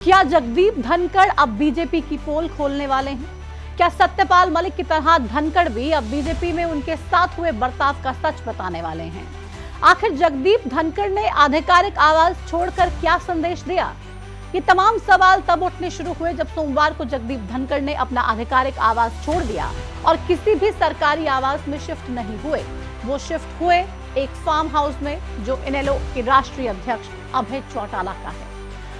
क्या जगदीप धनखड़ अब बीजेपी की पोल खोलने वाले हैं? क्या सत्यपाल मलिक की तरह धनखड़ भी अब बीजेपी में उनके साथ हुए बर्ताव का सच बताने वाले हैं? आखिर जगदीप धनखड़ ने आधिकारिक आवाज छोड़कर क्या संदेश दिया? ये तमाम सवाल तब उठने शुरू हुए जब सोमवार को जगदीप धनखड़ ने अपना आधिकारिक आवास छोड़ दिया और किसी भी सरकारी आवास में शिफ्ट नहीं हुए। वो शिफ्ट हुए एक फार्म हाउस में जो इनेलो के राष्ट्रीय अध्यक्ष अभय चौटाला का है।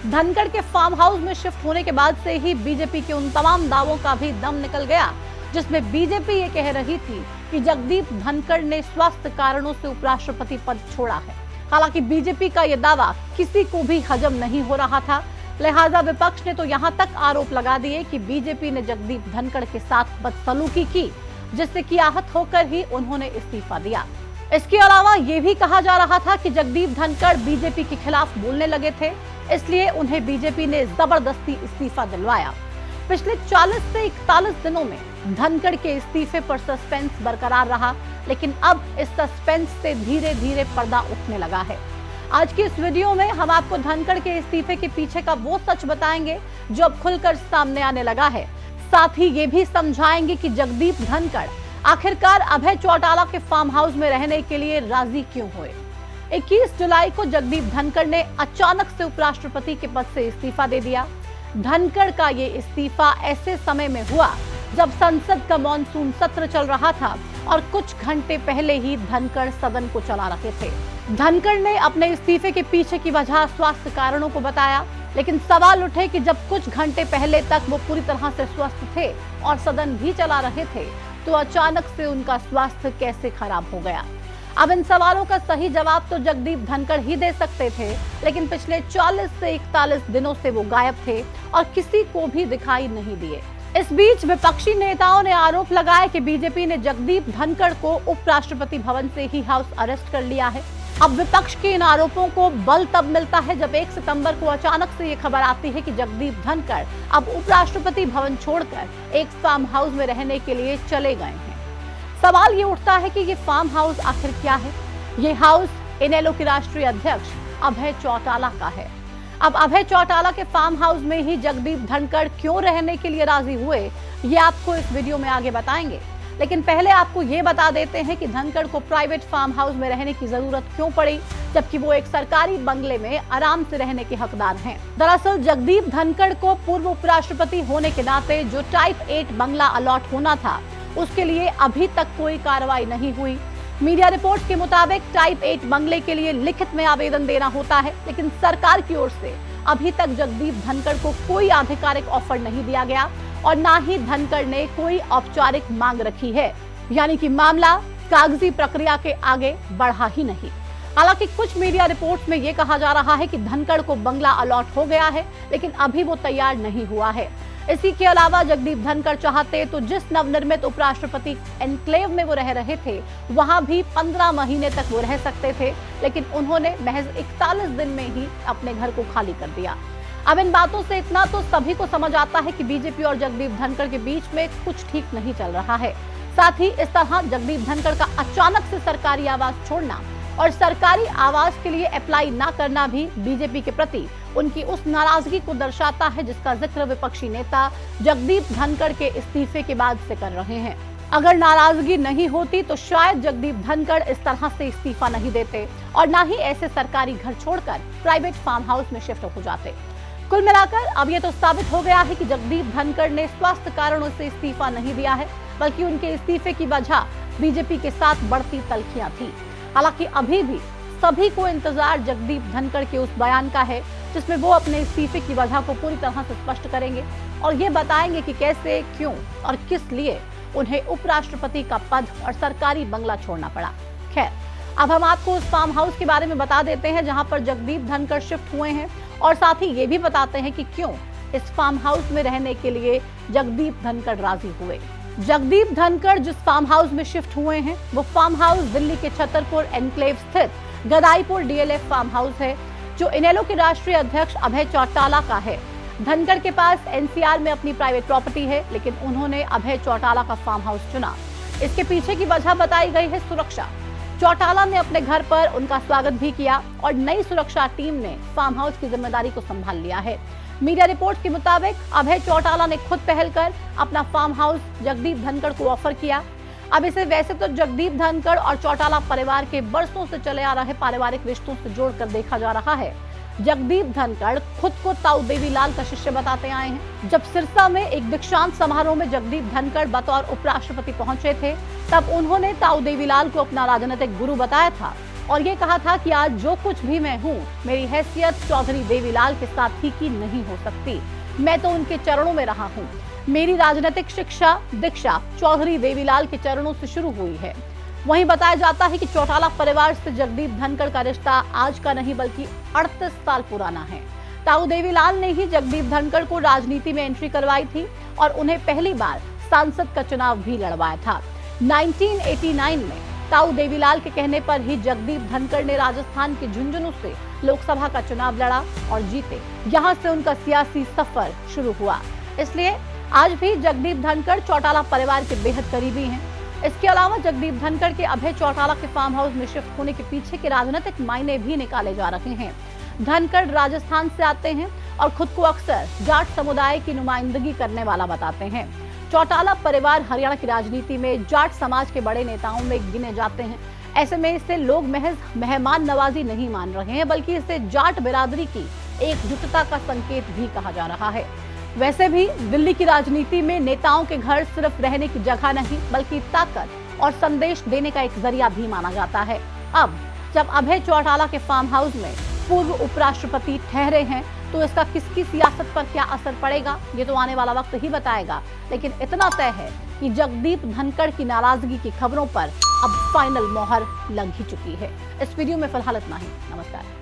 धनखड़ के फार्म हाउस में शिफ्ट होने के बाद से ही बीजेपी के उन तमाम दावों का भी दम निकल गया जिसमें बीजेपी ये कह रही थी कि जगदीप धनखड़ ने स्वास्थ्य कारणों से उपराष्ट्रपति पद छोड़ा है। हालांकि बीजेपी का यह दावा किसी को भी हजम नहीं हो रहा था, लिहाजा विपक्ष ने तो यहां तक आरोप लगा दिए कि बीजेपी ने जगदीप धनखड़ के साथ बदसलूकी की, जिससे कि आहत होकर ही उन्होंने इस्तीफा दिया। इसके अलावा ये भी कहा जा रहा था कि जगदीप धनखड़ बीजेपी के खिलाफ बोलने लगे थे, इसलिए उन्हें बीजेपी ने जबरदस्ती इस्तीफा दिलवाया। पिछले 40 से 41 दिनों में धनखड़ के इस्तीफे पर सस्पेंस बरकरार रहा, लेकिन अब इस सस्पेंस से धीरे धीरे पर्दा उठने लगा है। आज की इस वीडियो में हम आपको धनखड़ के इस्तीफे के पीछे का वो सच बताएंगे जो अब खुलकर सामने आने लगा है। साथ ही ये भी समझाएंगे कि जगदीप धनखड़ आखिरकार अभय चौटाला के फार्म हाउस में रहने के लिए राजी क्यों हुए। 21 जुलाई को जगदीप धनखड़ ने अचानक से उपराष्ट्रपति के पद से इस्तीफा दे दिया। धनखड़ का ये इस्तीफा ऐसे समय में हुआ जब संसद का मॉनसून सत्र चल रहा था और कुछ घंटे पहले ही धनखड़ सदन को चला रहे थे। धनखड़ ने अपने इस्तीफे के पीछे की वजह स्वास्थ्य कारणों को बताया, लेकिन सवाल उठे कि जब कुछ घंटे पहले तक वो पूरी तरह से स्वस्थ थे और सदन भी चला रहे थे, तो अचानक से उनका स्वास्थ्य कैसे खराब हो गया। अब इन सवालों का सही जवाब तो जगदीप धनखड़ ही दे सकते थे, लेकिन पिछले 40 से 41 दिनों से वो गायब थे और किसी को भी दिखाई नहीं दिए। इस बीच विपक्षी नेताओं ने आरोप लगाया कि बीजेपी ने जगदीप धनखड़ को उपराष्ट्रपति भवन से ही हाउस अरेस्ट कर लिया है। अब विपक्ष के इन आरोपों को बल तब मिलता है जब 1 सितंबर को अचानक से ये खबर आती है कि जगदीप धनखड़ अब उपराष्ट्रपति भवन छोड़कर एक फार्म हाउस में रहने के लिए चले गए हैं। सवाल ये उठता है कि ये फार्म हाउस आखिर क्या है। ये हाउस इनेलो के राष्ट्रीय अध्यक्ष अभय चौटाला का है। अब अभय चौटाला के फार्म हाउस में ही जगदीप धनखड़ क्यों रहने के लिए राजी हुए, ये आपको इस वीडियो में आगे बताएंगे। लेकिन पहले आपको ये बता देते हैं कि धनखड़ को प्राइवेट फार्म हाउस में रहने की जरूरत क्यों पड़ी, जबकि वो एक सरकारी बंगले में आराम से रहने के हकदार हैं। दरअसल जगदीप धनखड़ को पूर्व उपराष्ट्रपति होने के नाते जो टाइप 8 बंगला अलॉट होना था, उसके लिए अभी तक कोई कार्रवाई नहीं हुई। मीडिया रिपोर्ट्स के मुताबिक टाइप 8 बंगले के लिए लिखित में आवेदन देना होता है, लेकिन सरकार की ओर से अभी तक जगदीप धनखड़ को कोई आधिकारिक ऑफर नहीं दिया गया और ना ही धनखड़ ने कोई औपचारिक मांग रखी है, यानी कि मामला कागजी प्रक्रिया के आगे बढ़ा ही नहीं। हालांकि कुछ मीडिया रिपोर्ट्स में यह कहा जा रहा है कि धनखड़ को बंगला अलॉट हो गया है, लेकिन अभी वो तैयार नहीं हुआ है। इसी के अलावा जगदीप धनखड़ चाहते तो जिस नवनिर्मित उपराष्ट्रपति एनक्लेव में वो रह रहे थे, वहां भी 15 महीने तक वो रह सकते थे, लेकिन उन्होंने महज 41 दिन में ही अपने घर को खाली कर दिया। अब इन बातों से इतना तो सभी को समझ आता है कि बीजेपी और जगदीप धनखड़ के बीच में कुछ ठीक नहीं चल रहा है। साथ ही इस तरह जगदीप धनखड़ का अचानक से सरकारी आवास छोड़ना और सरकारी आवास के लिए अप्लाई न करना भी बीजेपी के प्रति उनकी उस नाराजगी को दर्शाता है जिसका जिक्र विपक्षी नेता जगदीप धनखड़ के इस्तीफे के बाद से कर रहे हैं। अगर नाराजगी नहीं होती तो शायद जगदीप धनखड़ इस तरह से इस्तीफा नहीं देते और न ही ऐसे सरकारी घर छोड़कर प्राइवेट फार्म हाउस में शिफ्ट हो जाते। कुल मिलाकर अब ये तो साबित हो गया है कि जगदीप धनखड़ ने स्वास्थ्य कारणों से इस्तीफा नहीं दिया है, बल्कि उनके इस्तीफे की वजह बीजेपी के साथ बढ़ती तल्खियां थी। हालांकि अभी भी सभी को इंतजार जगदीप धनखड़ के उस बयान का है जिसमें वो अपने इस्तीफे की वजह को पूरी तरह से स्पष्ट करेंगे और ये बताएंगे कि कैसे, क्यों और किस लिए उन्हें उपराष्ट्रपति का पद और सरकारी बंगला छोड़ना पड़ा। खैर, अब हम आपको उस फार्म हाउस के बारे में बता देते हैं जहां पर जगदीप धनखड़ शिफ्ट हुए हैं और साथ ही ये भी बताते हैं कि क्यों इस फार्म हाउस में रहने के लिए जगदीप धनखड़ राजी हुए। जगदीप धनखड़ जिस फार्म हाउस में शिफ्ट हुए हैं वो फार्म हाउस दिल्ली के छतरपुर एनक्लेव स्थित गदाईपुर डीएलएफ फार्म हाउस है, जो इनेलो के राष्ट्रीय अध्यक्ष अभय चौटाला का है। धनखड़ के पास एनसीआर में अपनी प्राइवेट प्रॉपर्टी है, लेकिन उन्होंने अभय चौटाला का फार्म हाउस चुना। इसके पीछे की वजह बताई गई है सुरक्षा। चौटाला ने अपने घर पर उनका स्वागत भी किया और नई सुरक्षा टीम ने फार्म हाउस की जिम्मेदारी को संभाल लिया है। मीडिया रिपोर्ट के मुताबिक अभय चौटाला ने खुद पहल कर अपना फार्म हाउस जगदीप धनखड़ को ऑफर किया। अब इसे वैसे तो जगदीप धनखड़ और चौटाला परिवार के बरसों से चले आ रहे पारिवारिक रिश्तों से जोड़कर देखा जा रहा है। जगदीप धनखड़ खुद को ताऊ देवीलाल का शिष्य बताते आए हैं। जब सिरसा में एक दीक्षांत समारोह में जगदीप धनखड़ बतौर उपराष्ट्रपति पहुंचे थे, तब उन्होंने ताऊ देवीलाल को अपना राजनीतिक गुरु बताया था और ये कहा था कि आज जो कुछ भी मैं हूँ, मेरी हैसियत चौधरी देवीलाल के साथ ही की नहीं हो सकती। मैं तो उनके चरणों में रहा हूँ। मेरी राजनीतिक शिक्षा दीक्षा चौधरी देवीलाल के चरणों से शुरू हुई है। वहीं बताया जाता है कि चौटाला परिवार से जगदीप धनखड़ का रिश्ता आज का नहीं बल्कि 38 साल पुराना है। ताऊ देवीलाल ने ही जगदीप धनखड़ को राजनीति में एंट्री करवाई थी और उन्हें पहली बार सांसद का चुनाव भी लड़वाया था। 1989 में ताऊ देवीलाल के कहने पर ही जगदीप धनखड़ ने राजस्थान के झुंझुनू से लोकसभा का चुनाव लड़ा और जीते। यहाँ से उनका सियासी सफर शुरू हुआ। इसलिए आज भी जगदीप धनखड़ चौटाला परिवार के बेहद करीबी हैं। इसके अलावा जगदीप धनखड़ के अभय चौटाला के फार्म हाउस में शिफ्ट होने के पीछे के राजनीतिक मायने भी निकाले जा रहे हैं। धनखड़ राजस्थान से आते हैं और खुद को अक्सर जाट समुदाय की नुमाइंदगी करने वाला बताते हैं। चौटाला परिवार हरियाणा की राजनीति में जाट समाज के बड़े नेताओं में गिने जाते हैं। ऐसे में इसे लोग महज मेहमान नवाजी नहीं मान रहे हैं, बल्कि इसे जाट बिरादरी की एकजुटता का संकेत भी कहा जा रहा है। वैसे भी दिल्ली की राजनीति में नेताओं के घर सिर्फ रहने की जगह नहीं, बल्कि ताकत और संदेश देने का एक जरिया भी माना जाता है। अब जब अभय चौटाला के फार्म हाउस में पूर्व उपराष्ट्रपति ठहरे हैं, तो इसका किसकी सियासत पर क्या असर पड़ेगा, ये तो आने वाला वक्त ही बताएगा। लेकिन इतना तय है कि जगदीप धनखड़ की नाराजगी की खबरों पर अब फाइनल मोहर लग ही चुकी है। इस वीडियो में फिलहाल इतना ही। नमस्कार।